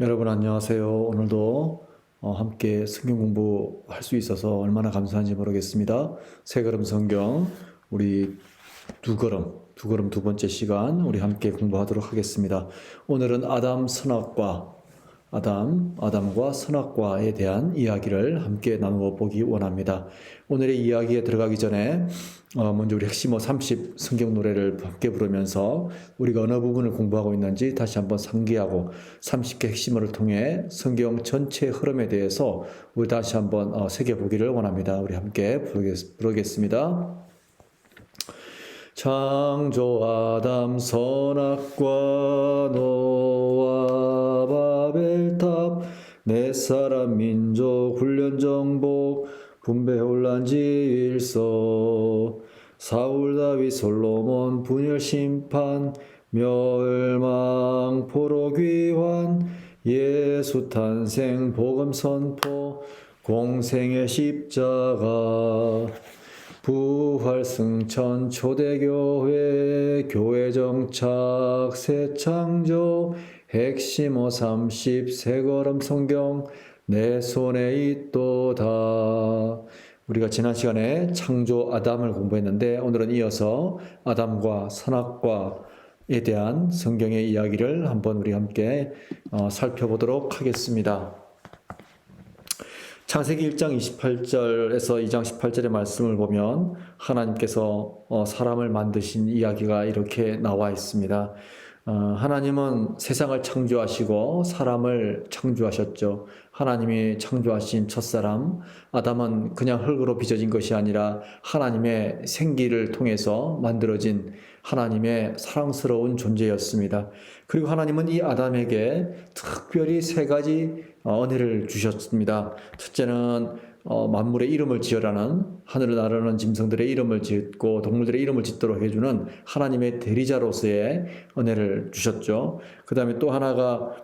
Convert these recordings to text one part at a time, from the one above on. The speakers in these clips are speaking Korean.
여러분 안녕하세요. 오늘도 함께 성경 공부할 수 있어서 얼마나 감사한지 모르겠습니다. 세 걸음 성경 우리 두 걸음 두 번째 시간 우리 함께 공부하도록 하겠습니다. 오늘은 아담과 선악과에 대한 이야기를 함께 나누어 보기 원합니다. 오늘의 이야기에 들어가기 전에 먼저 우리 핵심어 30 성경 노래를 함께 부르면서 우리가 어느 부분을 공부하고 있는지 다시 한번 상기하고 30개 핵심어를 통해 성경 전체 흐름에 대해서 우리 다시 한번 새겨보기를 원합니다. 우리 함께 부르겠습니다. 창조 아담 선악과 노아 바벨탑 네 사람 민족 훈련 정복 분배 혼란 질서 사울 다윗 솔로몬 분열 심판 멸망 포로 귀환 예수 탄생 복음 선포 공생의 십자가 부활 승천 초대교회 교회 정착 새 창조 핵심어 30 새걸음 성경 내 손에 있도다. 우리가 지난 시간에 창조 아담을 공부했는데 오늘은 이어서 아담과 선악과에 대한 성경의 이야기를 한번 우리 함께 살펴보도록 하겠습니다. 창세기 1장 28절에서 2장 18절의 말씀을 보면 하나님께서 사람을 만드신 이야기가 이렇게 나와 있습니다. 하나님은 세상을 창조하시고 사람을 창조하셨죠. 하나님이 창조하신 첫사람 아담은 그냥 흙으로 빚어진 것이 아니라 하나님의 생기를 통해서 만들어진 하나님의 사랑스러운 존재였습니다. 그리고 하나님은 이 아담에게 특별히 세 가지 은혜를 주셨습니다. 첫째는 만물의 이름을 지어라는 하늘을 나르는 짐승들의 이름을 짓고 동물들의 이름을 짓도록 해주는 하나님의 대리자로서의 은혜를 주셨죠. 그 다음에 또 하나가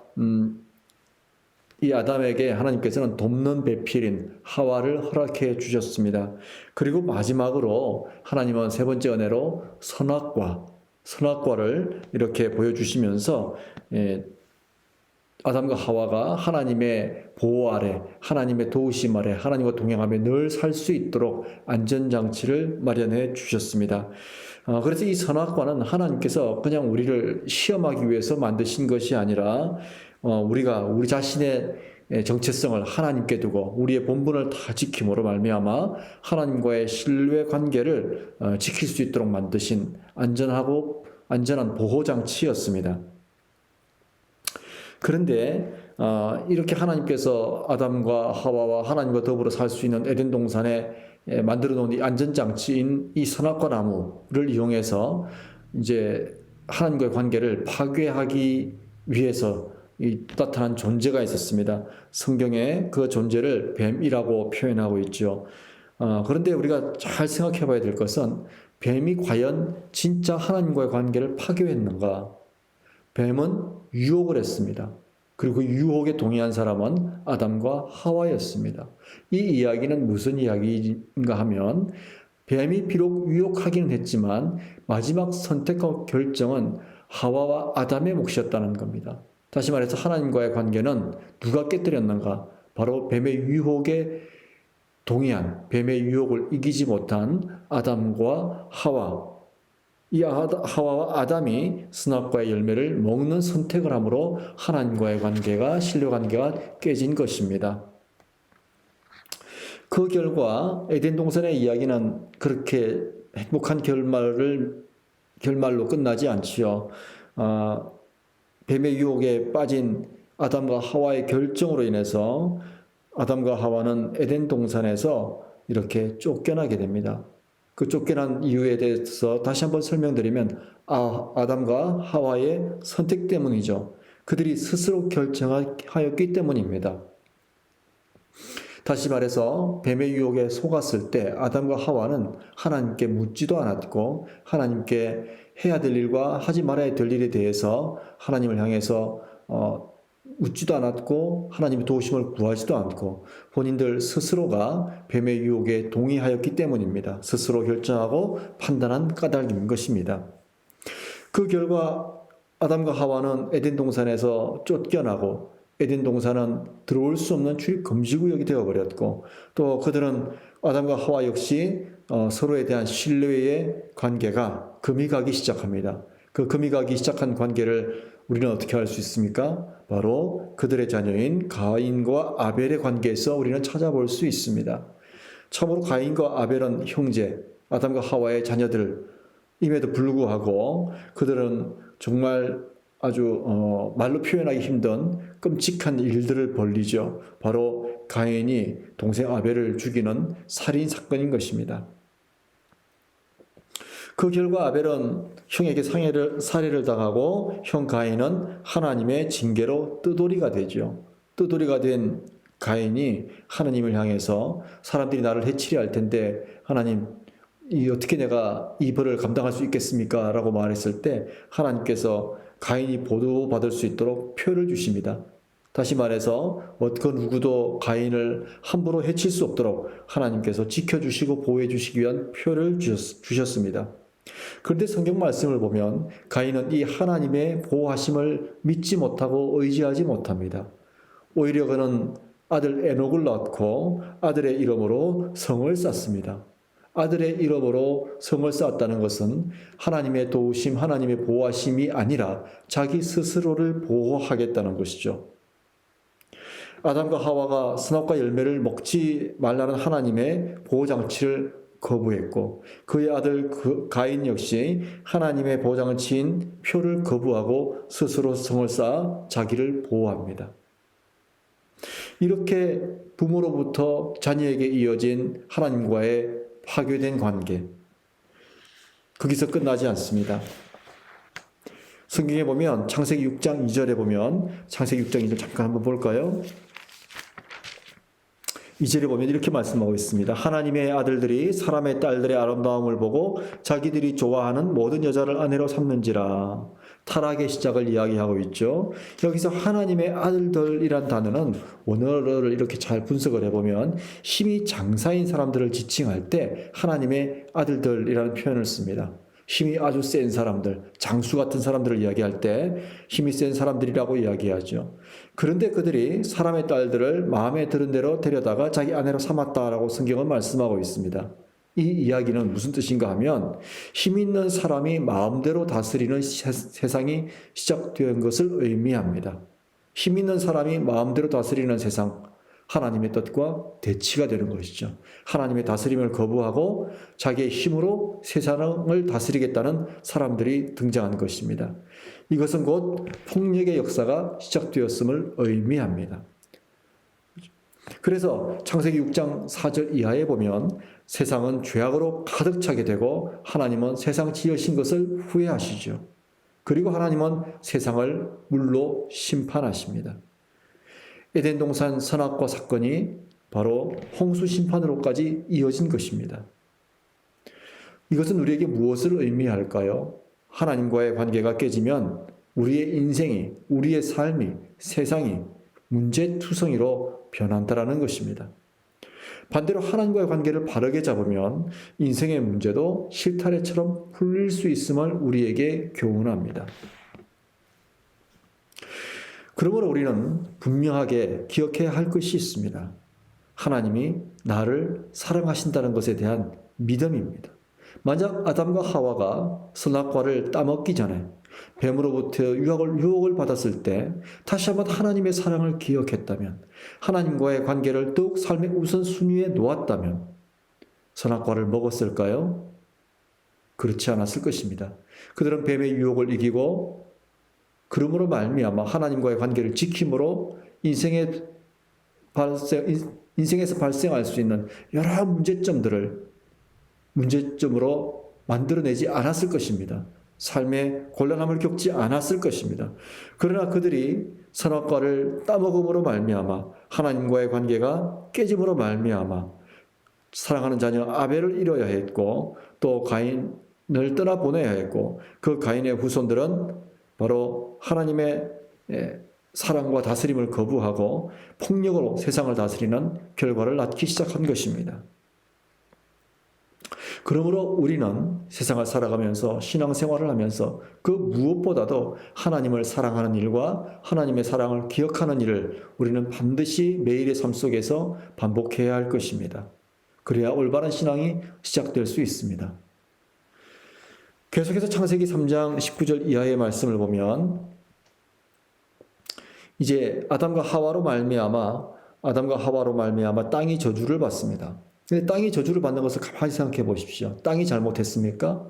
이 아담에게 하나님께서는 돕는 배필인 하와를 허락해 주셨습니다. 그리고 마지막으로 하나님은 세 번째 은혜로 선악과를 이렇게 보여주시면서 아담과 하와가 하나님의 보호 아래, 하나님의 도우심 아래, 하나님과 동행하며 늘 살 수 있도록 안전장치를 마련해 주셨습니다. 그래서 이 선악과는 하나님께서 그냥 우리를 시험하기 위해서 만드신 것이 아니라 우리가 우리 자신의 정체성을 하나님께 두고 우리의 본분을 다 지킴으로 말미암아 하나님과의 신뢰 관계를 지킬 수 있도록 만드신 안전한 보호장치였습니다. 그런데 이렇게 하나님께서 아담과 하와와 하나님과 더불어 살 수 있는 에덴 동산에 만들어 놓은 이 안전장치인 이 선악과 나무를 이용해서 이제 하나님과의 관계를 파괴하기 위해서 나타난 존재가 있었습니다. 성경에 그 존재를 뱀이라고 표현하고 있죠. 그런데 우리가 잘 생각해 봐야 될 것은 뱀이 과연 진짜 하나님과의 관계를 파괴했는가? 뱀은 유혹을 했습니다. 그리고 유혹에 동의한 사람은 아담과 하와였습니다. 이 이야기는 무슨 이야기인가 하면 뱀이 비록 유혹하기는 했지만 마지막 선택과 결정은 하와와 아담의 몫이었다는 겁니다. 다시 말해서 하나님과의 관계는 누가 깨뜨렸는가? 바로 뱀의 유혹에 동의한, 뱀의 유혹을 이기지 못한 아담과 하와. 이 하와와 아담이 선악과의 열매를 먹는 선택을 함으로 하나님과의 신뢰관계가 깨진 것입니다. 그 결과 에덴 동산의 이야기는 그렇게 행복한 결말로 끝나지 않지요. 뱀의 유혹에 빠진 아담과 하와의 결정으로 인해서 아담과 하와는 에덴 동산에서 이렇게 쫓겨나게 됩니다. 그 쫓겨난 이유에 대해서 다시 한번 설명드리면 아담과 하와의 선택 때문이죠. 그들이 스스로 결정하였기 때문입니다. 다시 말해서 뱀의 유혹에 속았을 때 아담과 하와는 하나님께 묻지도 않았고 하나님께 해야 될 일과 하지 말아야 될 일에 대해서 하나님을 향해서 묻지도 않았고 하나님의 도우심을 구하지도 않고 본인들 스스로가 뱀의 유혹에 동의하였기 때문입니다. 스스로 결정하고 판단한 까닭인 것입니다. 그 결과 아담과 하와는 에덴 동산에서 쫓겨나고 에덴 동산은 들어올 수 없는 출입 금지 구역이 되어버렸고, 또 그들은 아담과 하와 역시 서로에 대한 신뢰의 관계가 금이 가기 시작합니다. 그 금이 가기 시작한 관계를 우리는 어떻게 알 수 있습니까? 바로 그들의 자녀인 가인과 아벨의 관계에서 우리는 찾아볼 수 있습니다. 참으로 가인과 아벨은 형제, 아담과 하와의 자녀들임에도 불구하고 그들은 정말 아주 말로 표현하기 힘든 끔찍한 일들을 벌리죠. 바로 가인이 동생 아벨을 죽이는 살인 사건인 것입니다. 그 결과 아벨은 형에게 살해를 당하고 형 가인은 하나님의 징계로 뜨돌이가 되죠. 뜨돌이가 된 가인이 하나님을 향해서 사람들이 나를 해치려 할 텐데 하나님, 어떻게 내가 이 벌을 감당할 수 있겠습니까? 라고 말했을 때 하나님께서 가인이 보호받을 수 있도록 표를 주십니다. 다시 말해서 그 누구도 가인을 함부로 해칠 수 없도록 하나님께서 지켜주시고 보호해 주시기 위한 표를 주셨습니다. 그런데 성경 말씀을 보면 가인은 이 하나님의 보호하심을 믿지 못하고 의지하지 못합니다. 오히려 그는 아들 에녹을 낳고 아들의 이름으로 성을 쌓습니다. 아들의 이름으로 성을 쌓았다는 것은 하나님의 도우심, 하나님의 보호하심이 아니라 자기 스스로를 보호하겠다는 것이죠. 아담과 하와가 선악과 열매를 먹지 말라는 하나님의 보호장치를 거부했고 그의 아들 가인 역시 하나님의 보호장치인 표를 거부하고 스스로 성을 쌓아 자기를 보호합니다. 이렇게 부모로부터 자녀에게 이어진 하나님과의 파괴된 관계, 거기서 끝나지 않습니다. 성경에 보면 창세기 6장 2절에 보면 창세기 6장 2절 잠깐 한번 볼까요? 2절에 보면 이렇게 말씀하고 있습니다. 하나님의 아들들이 사람의 딸들의 아름다움을 보고 자기들이 좋아하는 모든 여자를 아내로 삼는지라. 타락의 시작을 이야기하고 있죠. 여기서 하나님의 아들들이란 단어는 원어를 이렇게 잘 분석을 해보면 힘이 장사인 사람들을 지칭할 때 하나님의 아들들이라는 표현을 씁니다. 힘이 아주 센 사람들, 장수 같은 사람들을 이야기할 때 힘이 센 사람들이라고 이야기하죠. 그런데 그들이 사람의 딸들을 마음에 드는 대로 데려다가 자기 아내로 삼았다라고 성경은 말씀하고 있습니다. 이 이야기는 무슨 뜻인가 하면 힘 있는 사람이 마음대로 다스리는 세상이 시작된 것을 의미합니다. 힘 있는 사람이 마음대로 다스리는 세상, 하나님의 뜻과 대치가 되는 것이죠. 하나님의 다스림을 거부하고 자기의 힘으로 세상을 다스리겠다는 사람들이 등장한 것입니다. 이것은 곧 폭력의 역사가 시작되었음을 의미합니다. 그래서 창세기 6장 4절 이하에 보면 세상은 죄악으로 가득 차게 되고 하나님은 세상 지으신 것을 후회하시죠. 그리고 하나님은 세상을 물로 심판하십니다. 에덴 동산 선악과 사건이 바로 홍수 심판으로까지 이어진 것입니다. 이것은 우리에게 무엇을 의미할까요? 하나님과의 관계가 깨지면 우리의 인생이, 우리의 삶이, 세상이 문제투성이로 변한다라는 것입니다. 반대로 하나님과의 관계를 바르게 잡으면 인생의 문제도 실타래처럼 풀릴 수 있음을 우리에게 교훈합니다. 그러므로 우리는 분명하게 기억해야 할 것이 있습니다. 하나님이 나를 사랑하신다는 것에 대한 믿음입니다. 만약 아담과 하와가 선악과를 따먹기 전에 뱀으로부터 유혹을 받았을 때 다시 한번 하나님의 사랑을 기억했다면, 하나님과의 관계를 더욱 삶의 우선순위에 놓았다면 선악과를 먹었을까요? 그렇지 않았을 것입니다. 그들은 뱀의 유혹을 이기고 그러므로 말미암아 하나님과의 관계를 지킴으로 인생에서 발생할 수 있는 여러 문제점으로 만들어내지 않았을 것입니다. 삶의 곤란함을 겪지 않았을 것입니다. 그러나 그들이 선악과를 따먹음으로 말미암아 하나님과의 관계가 깨짐으로 말미암아 사랑하는 자녀 아벨을 잃어야 했고 또 가인을 떠나보내야 했고 그 가인의 후손들은 바로 하나님의 사랑과 다스림을 거부하고 폭력으로 세상을 다스리는 결과를 낳기 시작한 것입니다. 그러므로 우리는 세상을 살아가면서 신앙생활을 하면서 그 무엇보다도 하나님을 사랑하는 일과 하나님의 사랑을 기억하는 일을 우리는 반드시 매일의 삶 속에서 반복해야 할 것입니다. 그래야 올바른 신앙이 시작될 수 있습니다. 계속해서 창세기 3장 19절 이하의 말씀을 보면 이제 아담과 하와로 말미암아 땅이 저주를 받습니다. 근데 땅이 저주를 받는 것을 가만히 생각해 보십시오. 땅이 잘못했습니까?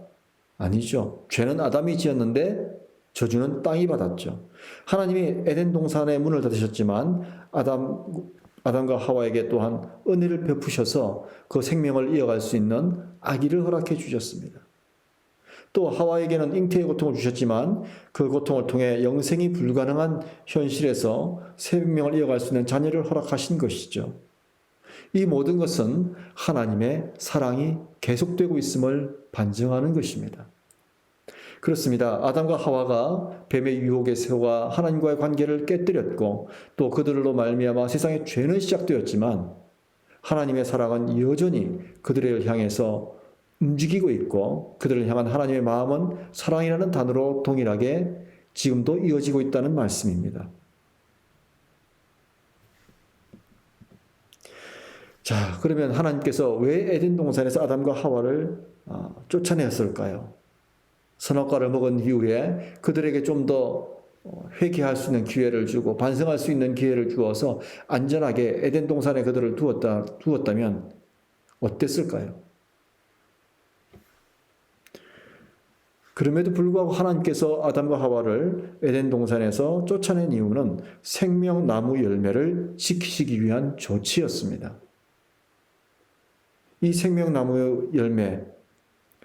아니죠. 죄는 아담이 지었는데 저주는 땅이 받았죠. 하나님이 에덴 동산의 문을 닫으셨지만 아담과 하와에게 또한 은혜를 베푸셔서 그 생명을 이어갈 수 있는 아기를 허락해 주셨습니다. 또 하와에게는 잉태의 고통을 주셨지만 그 고통을 통해 영생이 불가능한 현실에서 생명을 이어갈 수 있는 자녀를 허락하신 것이죠. 이 모든 것은 하나님의 사랑이 계속되고 있음을 반증하는 것입니다. 그렇습니다. 아담과 하와가 뱀의 유혹에 속아 하나님과의 관계를 깨뜨렸고 또 그들로 말미암아 세상의 죄는 시작되었지만 하나님의 사랑은 여전히 그들을 향해서 움직이고 있고 그들을 향한 하나님의 마음은 사랑이라는 단어로 동일하게 지금도 이어지고 있다는 말씀입니다. 자, 그러면 하나님께서 왜 에덴 동산에서 아담과 하와를 쫓아내었을까요? 선악과를 먹은 이후에 그들에게 좀 더 회개할 수 있는 기회를 주고 반성할 수 있는 기회를 주어서 안전하게 에덴 동산에 그들을 두었다면 어땠을까요? 그럼에도 불구하고 하나님께서 아담과 하와를 에덴 동산에서 쫓아낸 이유는 생명나무 열매를 지키시기 위한 조치였습니다. 이 생명나무 열매,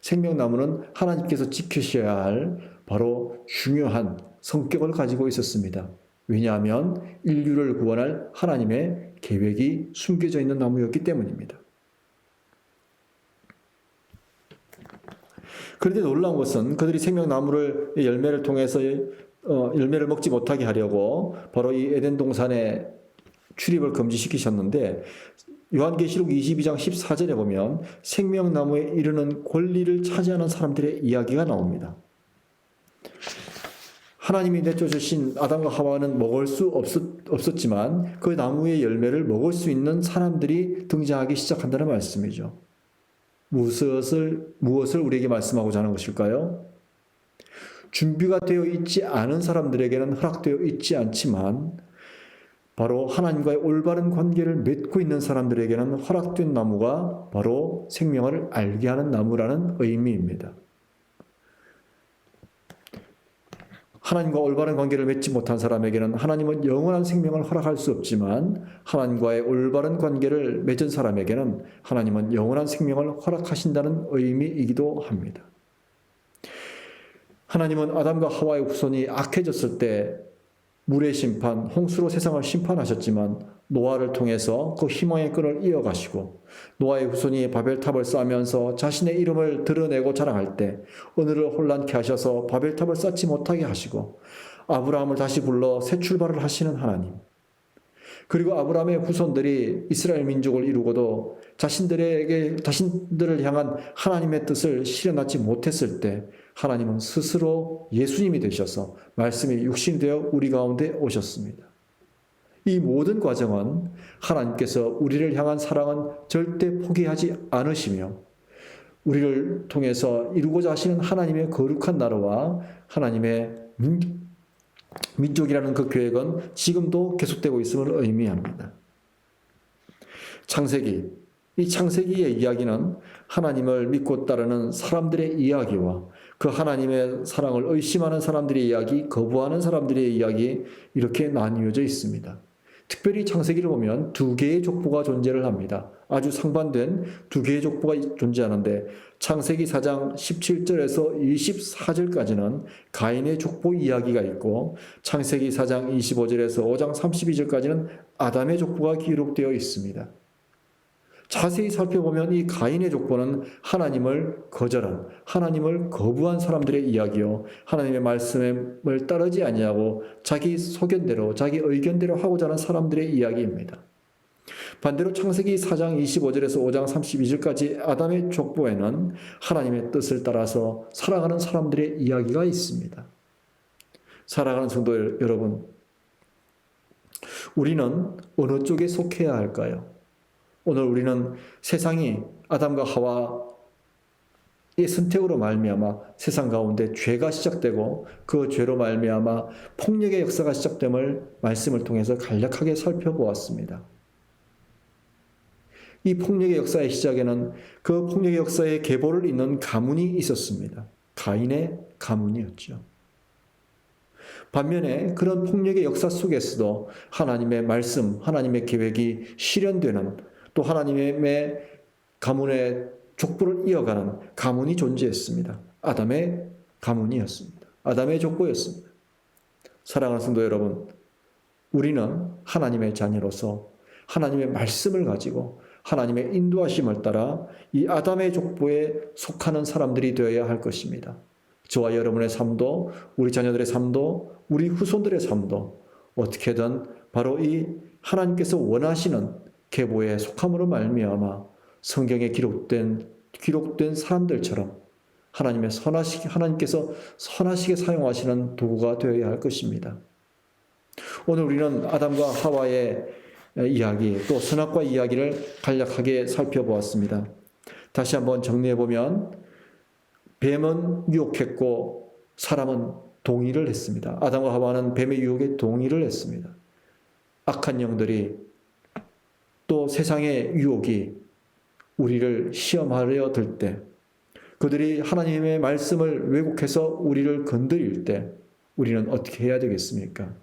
생명나무는 하나님께서 지키셔야 할 바로 중요한 성격을 가지고 있었습니다. 왜냐하면 인류를 구원할 하나님의 계획이 숨겨져 있는 나무였기 때문입니다. 그런데 놀라운 것은 그들이 생명나무를 열매를 통해서 열매를 먹지 못하게 하려고 바로 이 에덴 동산에 출입을 금지시키셨는데 요한계시록 22장 14절에 보면 생명나무에 이르는 권리를 차지하는 사람들의 이야기가 나옵니다. 하나님이 내쫓으신 아담과 하와는 먹을 수 없었지만 그 나무의 열매를 먹을 수 있는 사람들이 등장하기 시작한다는 말씀이죠. 무엇을 우리에게 말씀하고자 하는 것일까요? 준비가 되어 있지 않은 사람들에게는 허락되어 있지 않지만 바로 하나님과의 올바른 관계를 맺고 있는 사람들에게는 허락된 나무가 바로 생명을 알게 하는 나무라는 의미입니다. 하나님과 올바른 관계를 맺지 못한 사람에게는 하나님은 영원한 생명을 허락할 수 없지만 하나님과의 올바른 관계를 맺은 사람에게는 하나님은 영원한 생명을 허락하신다는 의미이기도 합니다. 하나님은 아담과 하와의 후손이 악해졌을 때 물의 심판, 홍수로 세상을 심판하셨지만 노아를 통해서 그 희망의 끈을 이어가시고 노아의 후손이 바벨탑을 쌓으면서 자신의 이름을 드러내고 자랑할 때 오늘을 혼란케 하셔서 바벨탑을 쌓지 못하게 하시고 아브라함을 다시 불러 새 출발을 하시는 하나님, 그리고 아브라함의 후손들이 이스라엘 민족을 이루고도 자신들을 향한 하나님의 뜻을 실현하지 못했을 때 하나님은 스스로 예수님이 되셔서 말씀이 육신되어 우리 가운데 오셨습니다. 이 모든 과정은 하나님께서 우리를 향한 사랑은 절대 포기하지 않으시며 우리를 통해서 이루고자 하시는 하나님의 거룩한 나라와 하나님의 민족이라는 그 계획은 지금도 계속되고 있음을 의미합니다. 이 창세기의 이야기는 하나님을 믿고 따르는 사람들의 이야기와 그 하나님의 사랑을 의심하는 사람들의 이야기, 거부하는 사람들의 이야기, 이렇게 나뉘어져 있습니다. 특별히 창세기를 보면 두 개의 족보가 존재를 합니다. 아주 상반된 두 개의 족보가 존재하는데 창세기 4장 17절에서 24절까지는 가인의 족보 이야기가 있고 창세기 4장 25절에서 5장 32절까지는 아담의 족보가 기록되어 있습니다. 자세히 살펴보면 이 가인의 족보는 하나님을 거절한, 하나님을 거부한 사람들의 이야기요, 하나님의 말씀을 따르지 아니하고 자기 소견대로, 자기 의견대로 하고자 하는 사람들의 이야기입니다. 반대로 창세기 4장 25절에서 5장 32절까지 아담의 족보에는 하나님의 뜻을 따라서 살아가는 사람들의 이야기가 있습니다. 사랑하는 성도 여러분, 우리는 어느 쪽에 속해야 할까요? 오늘 우리는 세상이 아담과 하와의 선택으로 말미암아 세상 가운데 죄가 시작되고 그 죄로 말미암아 폭력의 역사가 시작됨을 말씀을 통해서 간략하게 살펴보았습니다. 이 폭력의 역사의 시작에는 그 폭력의 역사의 계보를 잇는 가문이 있었습니다. 가인의 가문이었죠. 반면에 그런 폭력의 역사 속에서도 하나님의 말씀, 하나님의 계획이 실현되는, 또 하나님의 가문의 족보를 이어가는 가문이 존재했습니다. 아담의 가문이었습니다. 아담의 족보였습니다. 사랑하는 성도 여러분, 우리는 하나님의 자녀로서 하나님의 말씀을 가지고 하나님의 인도하심을 따라 이 아담의 족보에 속하는 사람들이 되어야 할 것입니다. 저와 여러분의 삶도, 우리 자녀들의 삶도, 우리 후손들의 삶도 어떻게든 바로 이 하나님께서 원하시는 계보에 속함으로 말미암아 성경에 기록된 사람들처럼 하나님께서 선하시게 사용하시는 도구가 되어야 할 것입니다. 오늘 우리는 아담과 하와의 이야기, 또 선악과 이야기를 간략하게 살펴보았습니다. 다시 한번 정리해보면 뱀은 유혹했고 사람은 동의를 했습니다. 아담과 하와는 뱀의 유혹에 동의를 했습니다. 악한 영들이, 또 세상의 유혹이 우리를 시험하려 들 때, 그들이 하나님의 말씀을 왜곡해서 우리를 건드릴 때 우리는 어떻게 해야 되겠습니까?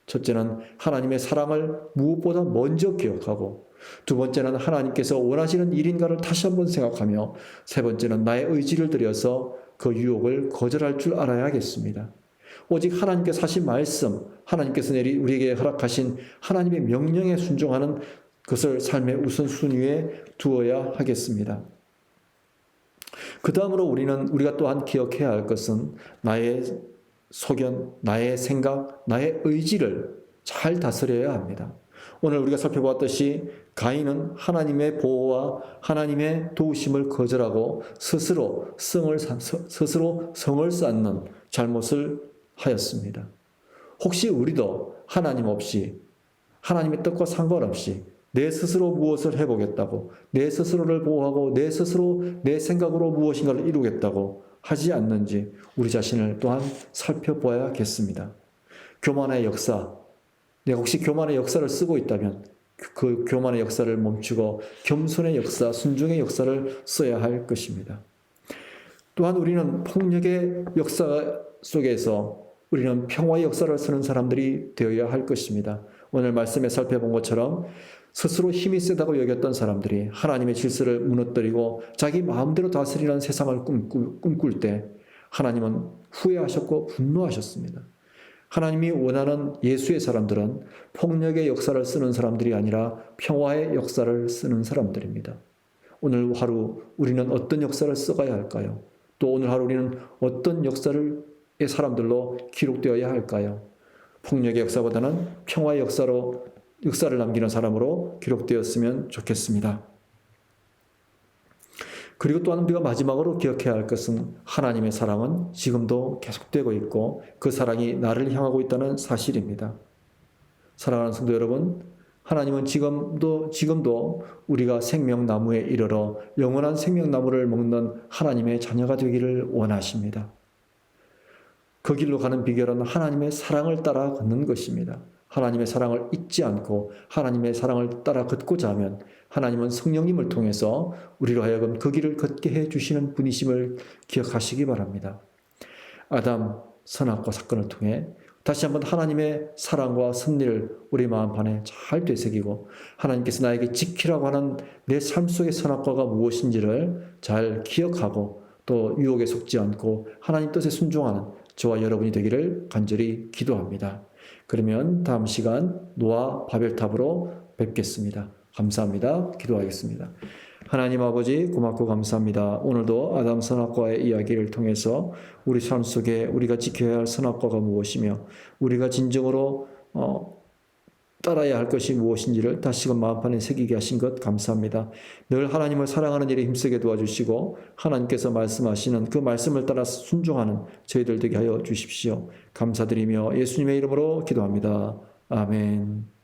첫째는 하나님의 사랑을 무엇보다 먼저 기억하고, 두 번째는 하나님께서 원하시는 일인가를 다시 한번 생각하며, 세 번째는 나의 의지를 들여서 그 유혹을 거절할 줄 알아야겠습니다. 오직 하나님께서 하신 말씀, 하나님께서 우리에게 허락하신 하나님의 명령에 순종하는 것을 삶의 우선순위에 두어야 하겠습니다. 그 다음으로 우리가 또한 기억해야 할 것은 나의 소견, 나의 생각, 나의 의지를 잘 다스려야 합니다. 오늘 우리가 살펴보았듯이 가인은 하나님의 보호와 하나님의 도우심을 거절하고 스스로 성을 쌓는 잘못을 하였습니다. 혹시 우리도 하나님 없이, 하나님의 뜻과 상관없이 내 스스로 무엇을 해보겠다고, 내 스스로를 보호하고 내 스스로 내 생각으로 무엇인가를 이루겠다고 하지 않는지 우리 자신을 또한 살펴봐야겠습니다. 교만의 역사, 내가 혹시 교만의 역사를 쓰고 있다면 그 교만의 역사를 멈추고 겸손의 역사, 순종의 역사를 써야 할 것입니다. 또한 우리는 폭력의 역사 속에서 우리는 평화의 역사를 쓰는 사람들이 되어야 할 것입니다. 오늘 말씀에 살펴본 것처럼 스스로 힘이 세다고 여겼던 사람들이 하나님의 질서를 무너뜨리고 자기 마음대로 다스리는 세상을 꿈꿀 때 하나님은 후회하셨고 분노하셨습니다. 하나님이 원하는 예수의 사람들은 폭력의 역사를 쓰는 사람들이 아니라 평화의 역사를 쓰는 사람들입니다. 오늘 하루 우리는 어떤 역사를 써가야 할까요? 또 오늘 하루 우리는 어떤 역사의 사람들로 기록되어야 할까요? 폭력의 역사보다는 평화의 역사를 남기는 사람으로 기록되었으면 좋겠습니다. 그리고 또한 우리가 마지막으로 기억해야 할 것은 하나님의 사랑은 지금도 계속되고 있고 그 사랑이 나를 향하고 있다는 사실입니다. 사랑하는 성도 여러분, 하나님은 지금도 우리가 생명나무에 이르러 영원한 생명나무를 먹는 하나님의 자녀가 되기를 원하십니다. 그 길로 가는 비결은 하나님의 사랑을 따라 걷는 것입니다. 하나님의 사랑을 잊지 않고 하나님의 사랑을 따라 걷고자 하면 하나님은 성령님을 통해서 우리로 하여금 그 길을 걷게 해주시는 분이심을 기억하시기 바랍니다. 아담 선악과 사건을 통해 다시 한번 하나님의 사랑과 섭리를 우리 마음판에 잘 되새기고 하나님께서 나에게 지키라고 하는 내 삶 속의 선악과가 무엇인지를 잘 기억하고 또 유혹에 속지 않고 하나님 뜻에 순종하는 저와 여러분이 되기를 간절히 기도합니다. 그러면 다음 시간 노아 바벨탑으로 뵙겠습니다. 감사합니다. 기도하겠습니다. 하나님 아버지 고맙고 감사합니다. 오늘도 아담 선악과의 이야기를 통해서 우리 삶 속에 우리가 지켜야 할 선악과가 무엇이며 우리가 진정으로 따라야 할 것이 무엇인지를 다시금 마음판에 새기게 하신 것 감사합니다. 늘 하나님을 사랑하는 일에 힘쓰게 도와주시고 하나님께서 말씀하시는 그 말씀을 따라 순종하는 저희들 되게 하여 주십시오. 감사드리며 예수님의 이름으로 기도합니다. 아멘.